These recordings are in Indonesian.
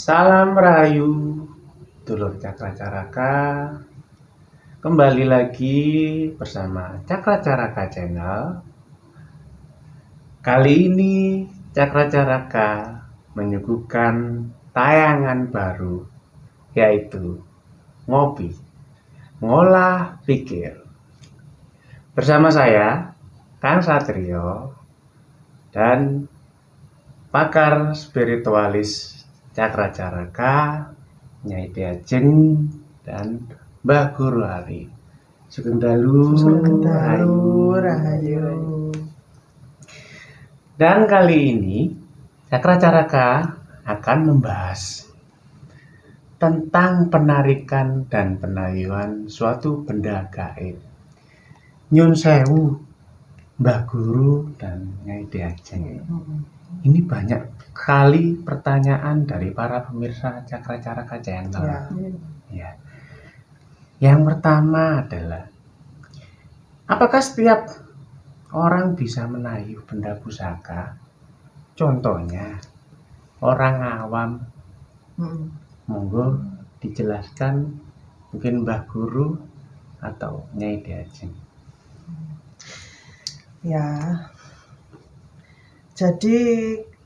Salam Rahayu, dulur Cakra Caraka. Kembali lagi bersama Cakra Caraka Channel. Kali ini Cakra Caraka menyuguhkan tayangan baru, yaitu Ngopi, Ngolah Pikir. Bersama saya, Kang Satrio, dan pakar spiritualis Cakra Caraka, Nyai Diajeng, dan Mbah Guru Hari. Sugeng dalu, Rahayu. Dan kali ini Cakra Caraka akan membahas tentang penarikan dan penayuan suatu benda gaib. Nyun sewu, Mbah Guru dan Nyai Diajeng. Ini banyak kali pertanyaan dari para pemirsa Cakra Caraka Channel. Ya. Yang pertama adalah, apakah setiap orang bisa menayu benda pusaka? Contohnya, orang awam. Monggo dijelaskan, mungkin Mbah Guru atau Nyai Diajeng. Ya, jadi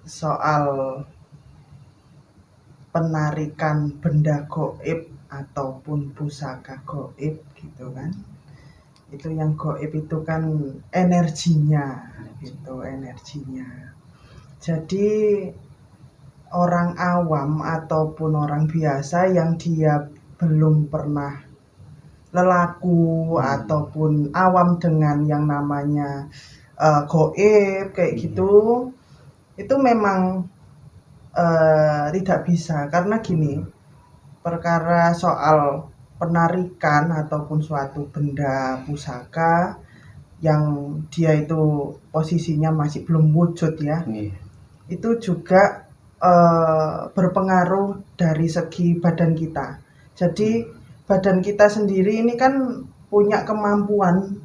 soal penarikan benda gaib ataupun pusaka gaib gitu kan, itu yang gaib itu kan energinya gitu, energinya. Jadi orang awam ataupun orang biasa yang dia belum pernah lelaku ataupun awam dengan yang namanya gaib kayak gitu, itu memang tidak bisa, karena gini, perkara soal penarikan ataupun suatu benda pusaka yang dia itu posisinya masih belum wujud ya, itu juga berpengaruh dari segi badan kita. Jadi badan kita sendiri ini kan punya kemampuan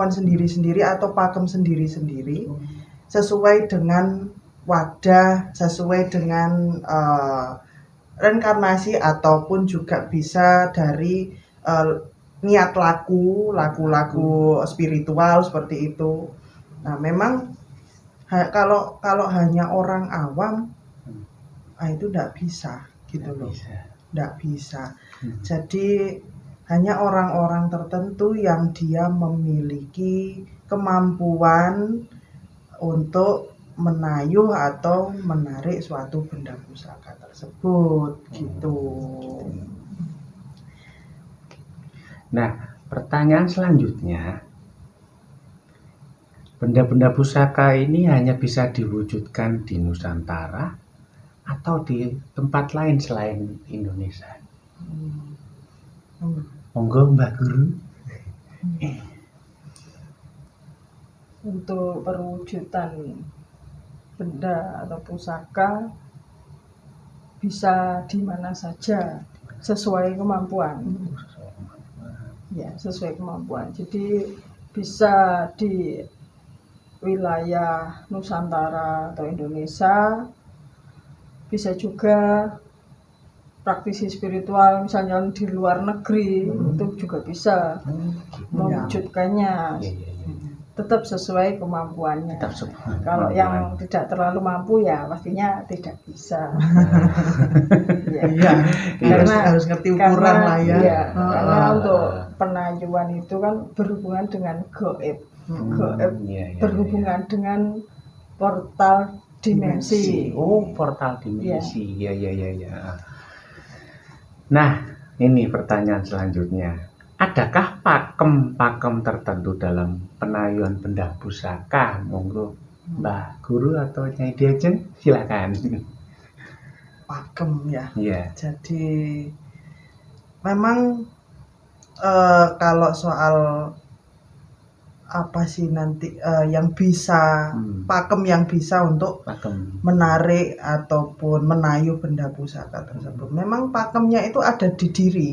sendiri-sendiri atau pakem sendiri-sendiri sesuai dengan wadah, sesuai dengan reinkarnasi, ataupun juga bisa dari niat laku spiritual seperti itu. Nah, memang kalau hanya orang awam, itu tidak bisa gitu loh, tidak bisa. Jadi hanya orang-orang tertentu yang dia memiliki kemampuan untuk menayuh atau menarik suatu benda pusaka tersebut gitu. Nah, pertanyaan selanjutnya, benda-benda pusaka ini hanya bisa diwujudkan di Nusantara atau di tempat lain selain Indonesia? Monggo Mbak Guru. Untuk perwujudan benda atau pusaka bisa di mana saja sesuai kemampuan. Ya, sesuai kemampuan. Jadi bisa di wilayah Nusantara atau Indonesia, bisa juga praktisi spiritual misalnya di luar negeri, itu juga bisa mewujudkannya. Tetap sesuai kemampuannya. Kalau yang tidak terlalu mampu ya pastinya tidak bisa. Karena harus ngerti ukuran lah ya. Karena untuk penayuan itu kan berhubungan dengan gaib. Berhubungan dengan portal dimensi. Oh, portal dimensi. Ya. Nah, ini pertanyaan selanjutnya. Adakah pakem tertentu dalam penayuan benda pusaka? Monggo Mbah Guru atau Nyai Diajeng, silakan. Pakem ya. Jadi memang kalau soal apa sih nanti yang bisa pakem yang bisa untuk menarik ataupun menayuh benda pusaka tersebut, memang pakemnya itu ada di diri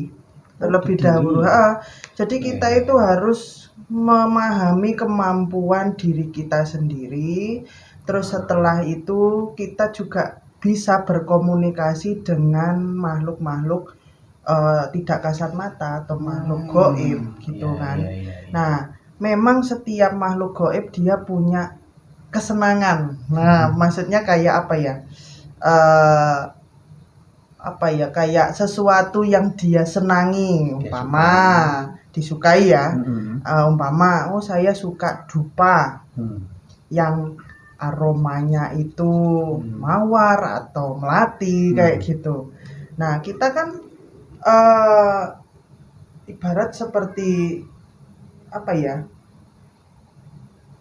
terlebih dahulu. Jadi kita itu harus memahami kemampuan diri kita sendiri. Terus setelah itu kita juga bisa berkomunikasi dengan makhluk-makhluk tidak kasat mata atau makhluk gaib gitu kan. Nah, memang setiap makhluk gaib dia punya kesenangan. Nah, maksudnya kayak apa ya, kayak sesuatu yang dia senangi, umpama disukai ya. Umpama saya suka dupa yang aromanya itu mawar atau melati kayak gitu. Nah, kita kan ibarat seperti apa ya,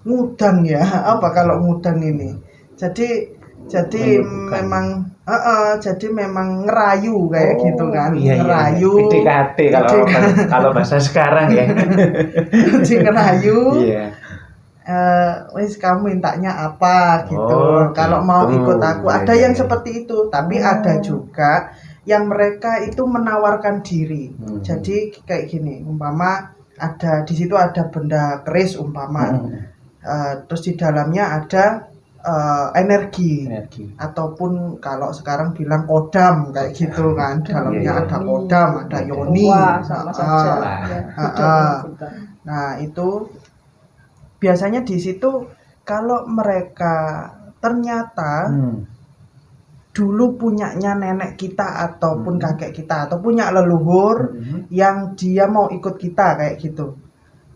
ngudang ya, apa kalau ngudang ini, jadi memang jadi memang ngerayu kayak gitu kan. Ngerayu PDKT kalau bahasa sekarang ya. jadi ngerayu. Wis kamu mintanya apa gitu, kalau mau ikut aku. Ada yang seperti itu, tapi ada juga yang mereka itu menawarkan diri. Jadi kayak gini, umpama ada di situ ada benda keris umpama, terus di dalamnya ada energi ataupun kalau sekarang bilang kodam kayak gitu kan. Dalamnya ada kodam, ada yoni. Sama saja. Nah, itu biasanya di situ kalau mereka ternyata dulu punyanya nenek kita ataupun kakek kita atau punya leluhur yang dia mau ikut kita kayak gitu,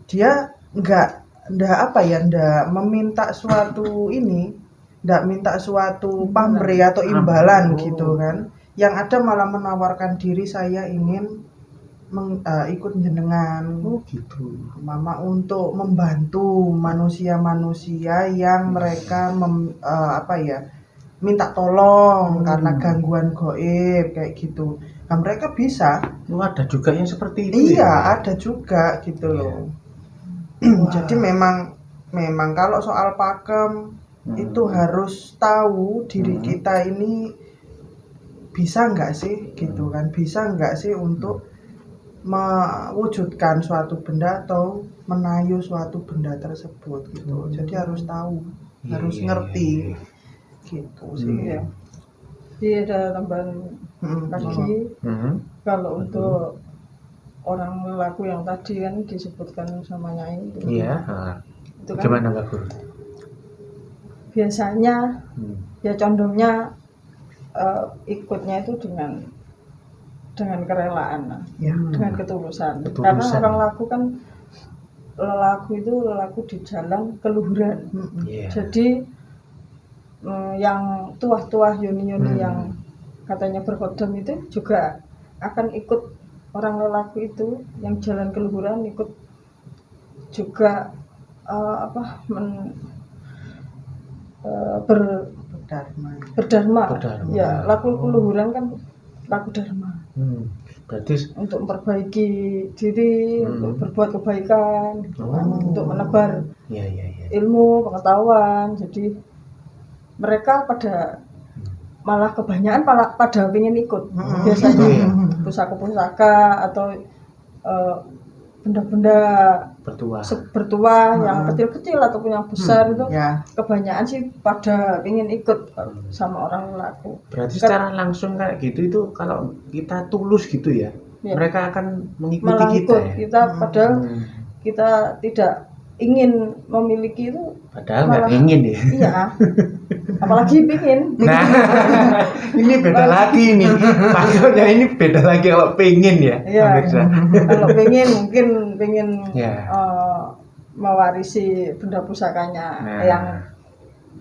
dia nggak meminta suatu nggak minta suatu pamrih atau imbalan gitu kan. Yang ada malah menawarkan diri, saya ingin ikut jenengan gitu. Mama untuk membantu manusia-manusia yang mereka minta tolong karena gangguan gaib kayak gitu. Nah, mereka bisa. Ada juga yang seperti itu. Iya, ada juga gitu loh. Jadi memang kalau soal pakem itu harus tahu diri kita ini bisa nggak sih gitu kan, bisa nggak sih untuk mewujudkan suatu benda atau menayu suatu benda tersebut gitu. Jadi harus tahu, harus ngerti gitu sih. Jadi ada tambahan lagi. Kalau untuk orang lelaku yang tadi kan disebutkan sama Nyai itu. Itu kan gimana Mbak Guru? Biasanya ya condongnya ikutnya itu dengan kerelaan, dengan ketulusan. Karena orang lelaku itu lelaku di jalan keluhuran. Jadi yang tuah-tuah yoni-yoni yang katanya berkodam itu juga akan ikut orang lelaku itu yang jalan keluhuran, ikut juga berdharma. Ya, laku keluhuran kan laku dharma. Berarti untuk memperbaiki diri, untuk berbuat kebaikan, untuk menebar ilmu, pengetahuan. Jadi mereka malah kebanyakan pada ingin ikut. Biasanya pusaka-pusaka atau benda-benda bertuah yang kecil-kecil ataupun yang besar itu kebanyakan sih pada ingin ikut sama orang lelaku. Berarti secara langsung kayak gitu itu kalau kita tulus gitu ya, mereka akan mengikuti kita padahal kita tidak ingin memiliki itu, padahal nggak ingin ya. Iya, apalagi pingin. Nah, ini beda lagi nih. Maksudnya ini beda lagi kalau pengen ya. Iya. Kalau pengen mungkin pengen mewarisi benda pusakanya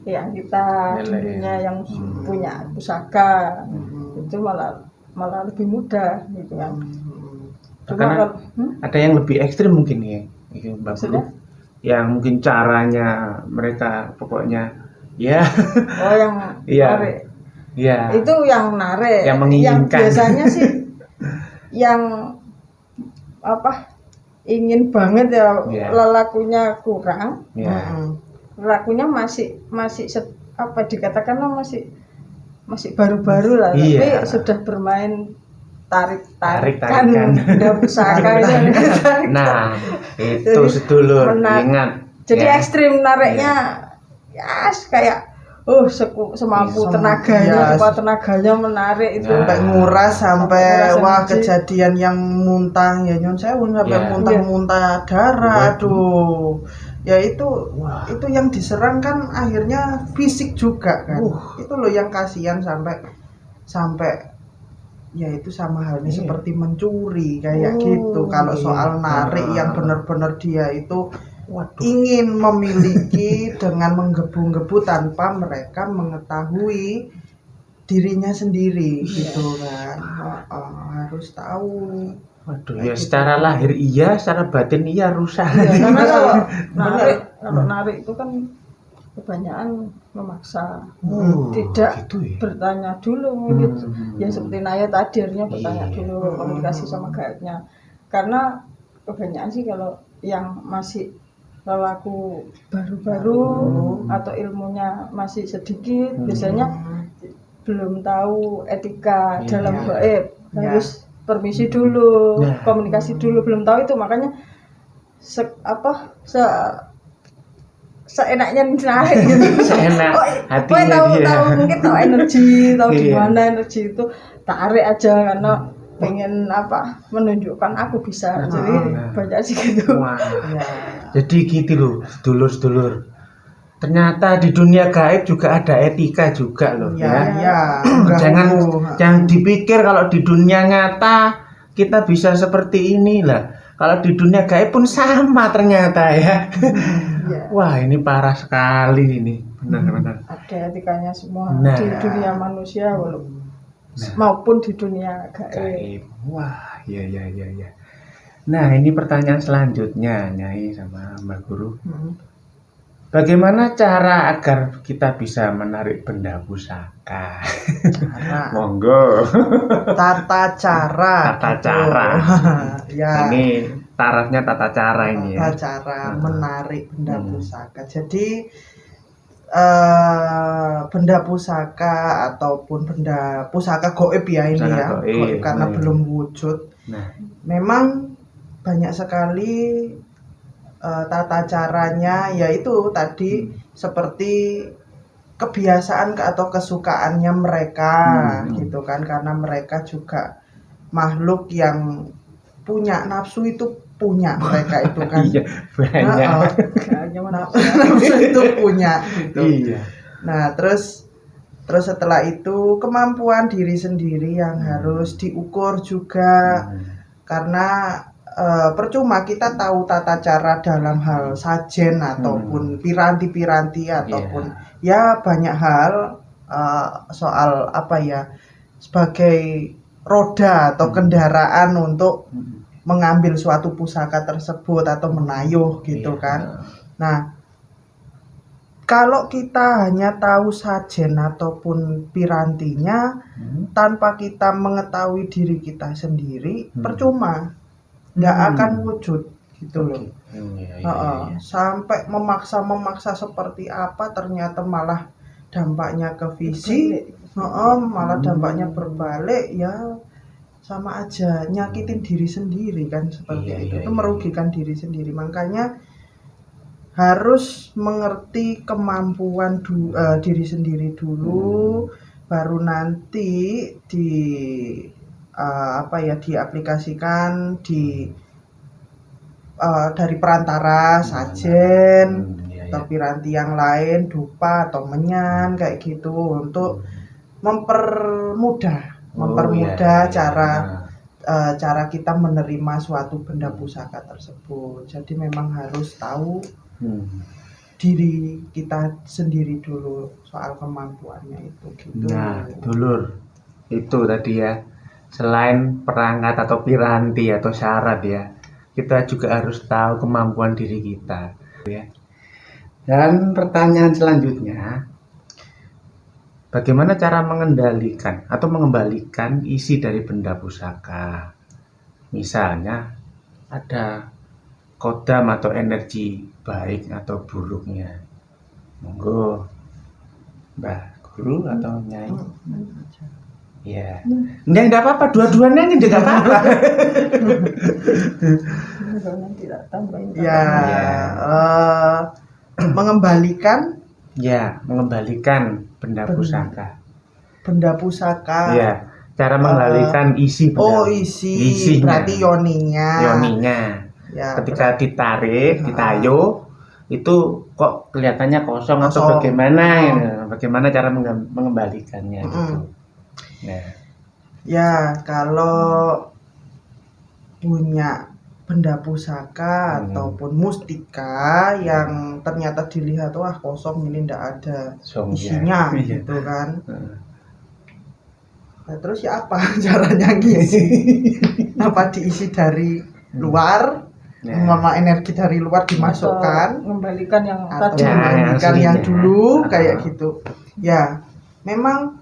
yang kita dulunya yang punya pusaka itu malah lebih mudah gitu kan. Cuma ada yang lebih ekstrim mungkin ya, Mbak Guru. Yang mungkin caranya mereka pokoknya yang narik. Itu yang narik. Yang menginginkan. Yang biasanya sih yang ingin banget ya, lelakunya kurang. Lelakunya masih dikatakanlah masih baru-baru lah, tapi sudah bermain tarik-tarikan benda pusaka itu. Nah, itu sedulur ingat. Jadi ekstrim nariknya, kayak semampu tenaganya, sekuat tenaganya menarik itu sampai nguras sampai wah energi. Kejadian yang muntah ya nyon sewu sampai muntah-muntah darah, aduh ya itu yang diserang kan akhirnya fisik juga kan, itu loh yang kasihan sampai ya itu sama halnya seperti mencuri kayak gitu. Kalau soal narik yang benar-benar dia itu ingin memiliki dengan menggebu-gebu tanpa mereka mengetahui dirinya sendiri gitu kan. Harus tahu. Waduh, ya secara lahir iya, secara batin iya rusak. Karena kalau narik itu kan kebanyakan memaksa, tidak gitu ya? bertanya dulu gitu. Ya seperti Naya tadi akhirnya bertanya dulu, komunikasi sama gaibnya. Karena kebanyakan sih kalau yang masih lelaku baru-baru atau ilmunya masih sedikit, biasanya belum tahu etika dalam gaib, harus permisi dulu, komunikasi dulu, belum tahu itu, makanya seenaknya narik gitu. Seenak hatinya tahu mungkin tahu energi, tahu di mana energi itu, tarik aja karena pengen menunjukkan aku bisa. Jadi banyak sih gitu. Jadi gitu loh, sedulur-sedulur. Ternyata di dunia gaib juga ada etika juga loh Jangan dipikir kalau di dunia nyata kita bisa seperti inilah. Kalau di dunia gaib pun sama ternyata ya. Wah, ini parah sekali ini. Benar-benar. Ada etikanya semua di dunia manusia maupun di dunia gaib. Wah, ya. Nah, ini pertanyaan selanjutnya, Nyai sama Mbak Guru. Bagaimana cara agar kita bisa menarik benda pusaka? Monggo. Tata cara. Ya. Ini tarafnya tata cara ini ya. Tata cara menarik benda pusaka. Jadi benda pusaka ataupun benda pusaka gaib ya ini gaib karena belum wujud. Memang banyak sekali tata caranya, yaitu tadi seperti kebiasaan atau kesukaannya mereka gitu kan, karena mereka juga makhluk yang punya nafsu, itu punya mereka itu kan. Nafsu itu punya gitu. Nah terus setelah itu kemampuan diri sendiri yang harus diukur juga, karena percuma kita tahu tata cara dalam hal sajen ataupun piranti-piranti ataupun ya banyak hal soal sebagai roda atau kendaraan untuk mengambil suatu pusaka tersebut atau menayuh gitu kan. Nah kalau kita hanya tahu sajen ataupun pirantinya tanpa kita mengetahui diri kita sendiri, percuma, nggak akan wujud gitu loh. Sampai memaksa seperti apa, ternyata malah dampaknya ke fisik, malah dampaknya berbalik, ya sama aja nyakitin diri sendiri kan, seperti itu merugikan diri sendiri. Makanya harus mengerti kemampuan diri sendiri dulu, baru nanti diaplikasikan dari perantara sajen atau piranti yang lain, dupa atau menyan kayak gitu, untuk mempermudah cara kita menerima suatu benda pusaka tersebut. Jadi memang harus tahu diri kita sendiri dulu soal kemampuannya itu gitu. Nah, dulur, itu tadi ya, selain perangkat atau piranti atau syarat ya, kita juga harus tahu kemampuan diri kita ya. Dan pertanyaan selanjutnya, bagaimana cara mengendalikan atau mengembalikan isi dari benda pusaka? Misalnya ada kodam atau energi baik atau buruknya. Monggo Mbak Guru atau Nyai. Ya, enggak apa-apa, dua-duanya ini enggak apa-apa. Mengembalikan Ya, mengembalikan benda pusaka. Benda pusaka. Ya, cara mengendalikan isi benda. Isinya. Berarti yoninya. Ya, ketika ditarik, ditayuh, itu kok kelihatannya kosong atau bagaimana? Bagaimana cara mengembalikannya gitu. Nah. Ya, kalau punya benda pusaka ataupun mustika yang ternyata dilihat wah kosong, ini ndak ada isinya gitu kan. Nah, terus ya apa caranya ngisi? Apa diisi dari luar? Mama energi dari luar dimasukkan, mengembalikan yang tadi, mengembalikan yang dulu kayak gitu. Ya, memang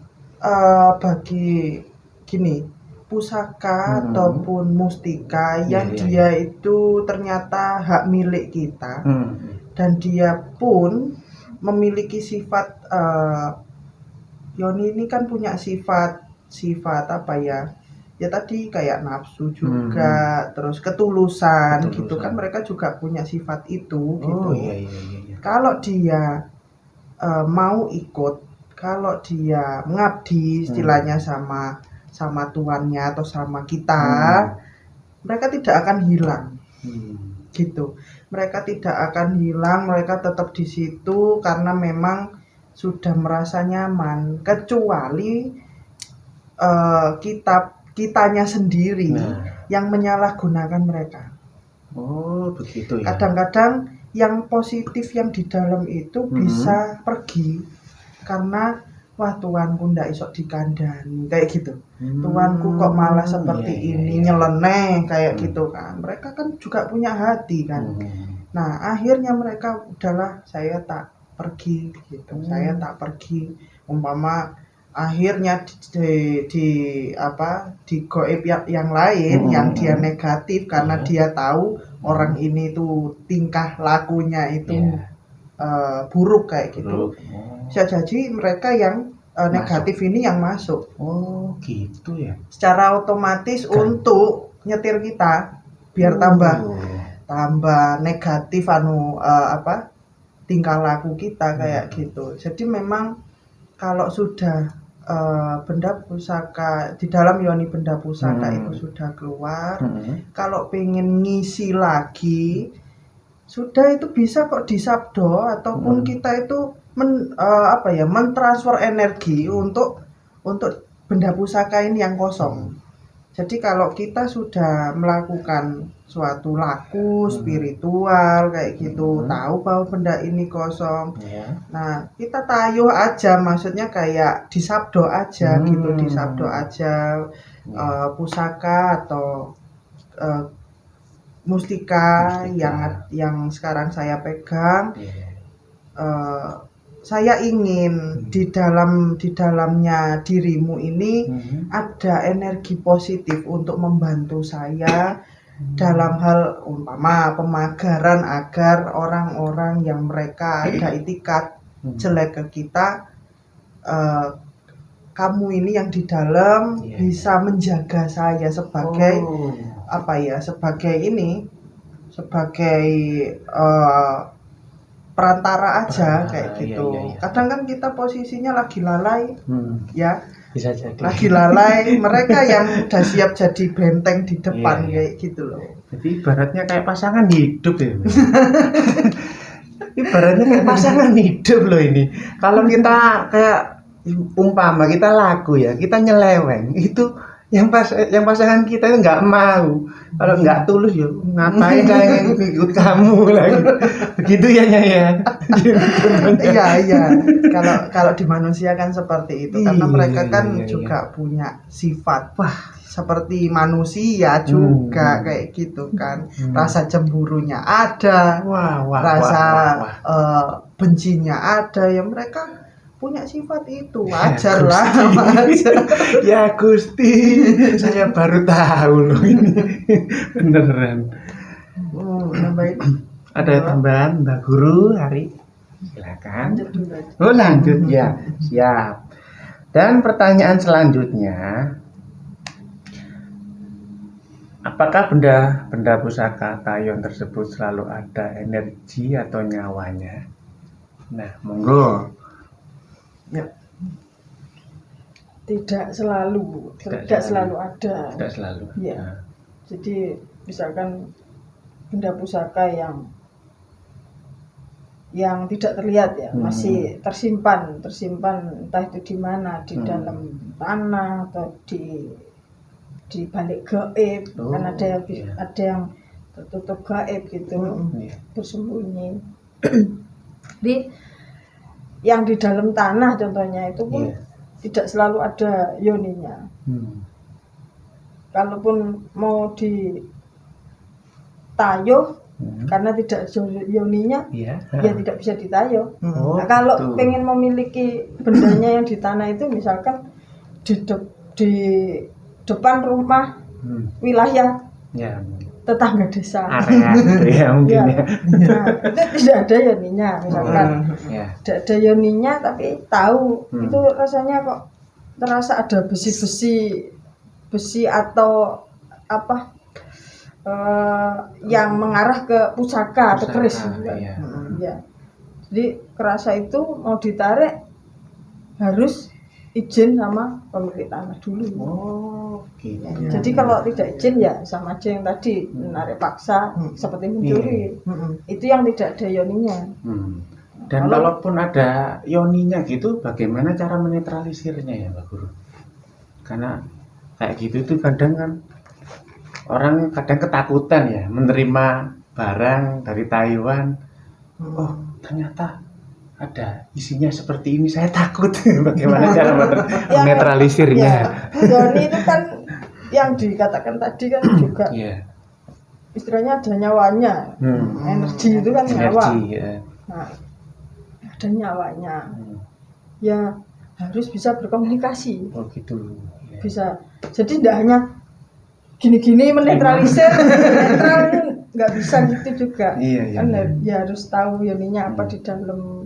bagi gini, pusaka ataupun mustika yang dia itu ternyata hak milik kita, dan dia pun memiliki sifat yoni ini kan punya sifat apa ya? Ya tadi kayak nafsu juga, terus ketulusan gitu kan, mereka juga punya sifat itu gitu. Kalau dia mau ikut, kalau dia mengabdi istilahnya sama tuannya atau sama kita, mereka tidak akan hilang gitu. Mereka tidak akan hilang, mereka tetap di situ karena memang sudah merasa nyaman, kecuali kitanya sendiri yang menyalahgunakan mereka. Begitu ya. Kadang-kadang yang positif yang di dalam itu bisa pergi karena wah tuanku ndak iso dikandani kayak gitu. Tuanku kok malah seperti ini, nyeleneh kayak gitu kan. Mereka kan juga punya hati kan. Nah, akhirnya mereka udahlah saya tak pergi gitu. Saya tak pergi. Umpama akhirnya di goib yang lain yang dia negatif karena dia tahu orang ini tuh tingkah lakunya itu buruk kayak gitu. Bisa jadi mereka yang negatif ini yang masuk. Gitu ya. Secara otomatis untuk nyetir kita biar tambah negatif tingkah laku kita kayak gitu. Jadi memang kalau sudah benda pusaka di dalam yoni benda pusaka itu sudah keluar, kalau pengen ngisi lagi sudah itu bisa kok disabdo ataupun kita itu mentransfer energi untuk benda pusaka ini yang kosong. Jadi kalau kita sudah melakukan suatu laku spiritual kayak gitu, tahu bahwa benda ini kosong, nah kita tayuh aja, maksudnya kayak disabdo aja gitu, disabdo aja pusaka atau mustika yang sekarang saya pegang. Saya ingin di dalamnya dirimu ini ada energi positif untuk membantu saya dalam hal umpama pemagaran agar orang-orang yang mereka ada itikat jelek ke kita, kamu ini yang di dalam bisa menjaga saya sebagai sebagai perantara aja kayak gitu. Kadang kan kita posisinya lagi lalai, ya bisa jadi lagi lalai, mereka yang udah siap jadi benteng di depan kayak gitu loh. Jadi ibaratnya kayak pasangan hidup ya. Ibaratnya kayak pasangan hidup loh ini. Kalau kita kayak umpama kita laku ya, kita nyeleweng itu yang pasangan kita itu nggak mau. Kalau nggak tulus ya ngapain saya ikut kamu lagi. Begitu ya Nyaya. Iya. Kalau di manusia kan seperti itu karena mereka kan juga punya sifat seperti manusia juga kayak gitu kan. Rasa cemburunya ada, rasa bencinya ada, ya mereka punya sifat itu, wajar lah. Ya Gusti, saya baru tahu loh ini. Beneran. Ada tambahan Mbak Guru Hari? Silakan. Lanjut ya. Siap. Dan pertanyaan selanjutnya, apakah benda pusaka tayon tersebut selalu ada energi atau nyawanya? Nah, monggo. Ya. Tidak selalu ada. Tidak selalu. Ya. Nah. Jadi misalkan benda pusaka yang tidak terlihat ya, masih tersimpan entah itu di mana, di dalam tanah atau di balik gaib. Kan ada yang tertutup gaib gitu, bersembunyi. Jadi yang di dalam tanah contohnya itu pun tidak selalu ada yoninya. Kalaupun mau ditayuh karena tidak yoninya, ya tidak bisa ditayuh. Nah, kalau pengen memiliki bendanya yang di tanah itu, misalkan di depan rumah wilayah tetangga desa, area ya mungkin ya. Nah, itu tidak ada yoninya, misalkan tidak ada yoninya, tapi tahu itu rasanya kok terasa ada besi atau apa yang mengarah ke pusaka atau keris. Ya. Jadi kerasa itu mau ditarik harus izin sama pemilik tanah dulu. Gitu. Jadi kalau tidak izin ya sama aja yang tadi menarik paksa seperti mencuri. Itu yang tidak ada yoninya. Dan kalaupun ada yoninya gitu, bagaimana cara menetralisirnya ya Pak Guru? Karena kayak gitu itu kadang kan orang kadang ketakutan ya menerima barang dari Taiwan. Oh ternyata ada isinya seperti ini, saya takut. Bagaimana cara menetralisirnya? Yoni itu kan yang dikatakan tadi kan juga istilahnya ada nyawanya. Energi itu kan nyawa. Nah, ada nyawanya. Ya harus bisa berkomunikasi. Oh gitu. Bisa. Jadi tidak hanya gini-gini menetralisir, netral nggak bisa gitu juga. Kan ya harus tahu yoninya apa di dalam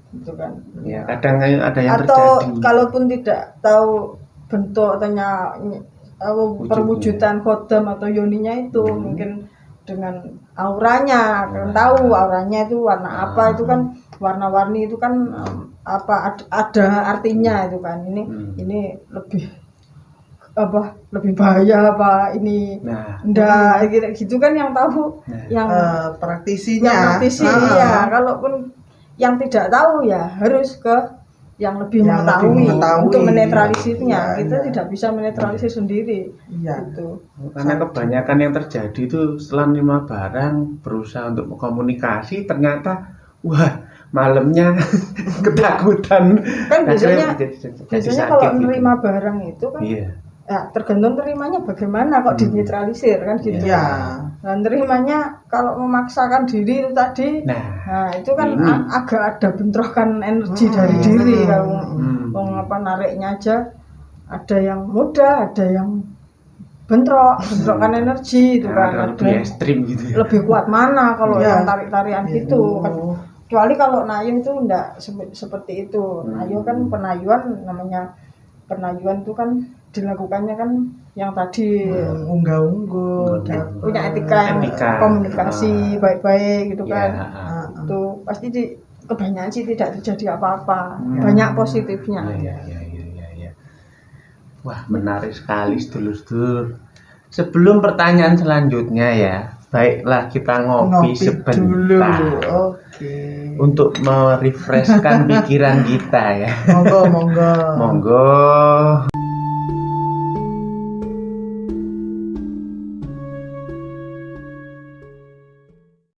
itu kan. Ya, kadang ada yang atau terjadi. Kalaupun tidak tahu bentuk atau perwujudan kodam atau yoninya itu, mungkin dengan auranya akan tahu auranya itu warna apa, itu kan warna-warni itu kan ada artinya itu kan. Ini lebih bahaya apa ini enggak gitu kan, yang tahu yang praktisinya. Ya. Kalaupun yang tidak tahu ya harus ke yang lebih mengetahui untuk menetralisirnya. Kita tidak bisa menetralisir sendiri. Gitu. Karena kebanyakan yang terjadi itu setelah menerima barang berusaha untuk berkomunikasi, ternyata malamnya ketakutan. Kan biasanya kalau menerima gitu. barang itu kan ya tergantung terimanya bagaimana, kok dinetralisir kan gitu. Dan terimanya kalau memaksakan diri itu tadi, nah itu kan agak ada bentrokan energi dari diri. Kalau nariknya aja ada yang mudah, ada yang bentrokan energi itu kan. Lebih ekstrim gitu ya. Lebih kuat mana kalau yang tarik-tarian gitu kan. Kecuali kalau nayuh itu enggak seperti itu. Nayuh kan penayuan, namanya penayuan itu kan dilakukannya kan yang tadi unggah-ungguh, punya etika. Komunikasi baik-baik gitu kan. Itu pasti kebanyakan sih tidak terjadi apa-apa. Banyak positifnya. Iya. Wah, menarik sekali sedulur-sedulur. Sebelum pertanyaan selanjutnya ya, baiklah kita ngopi sebentar dulu. Untuk merefreshkan pikiran kita ya. Monggo.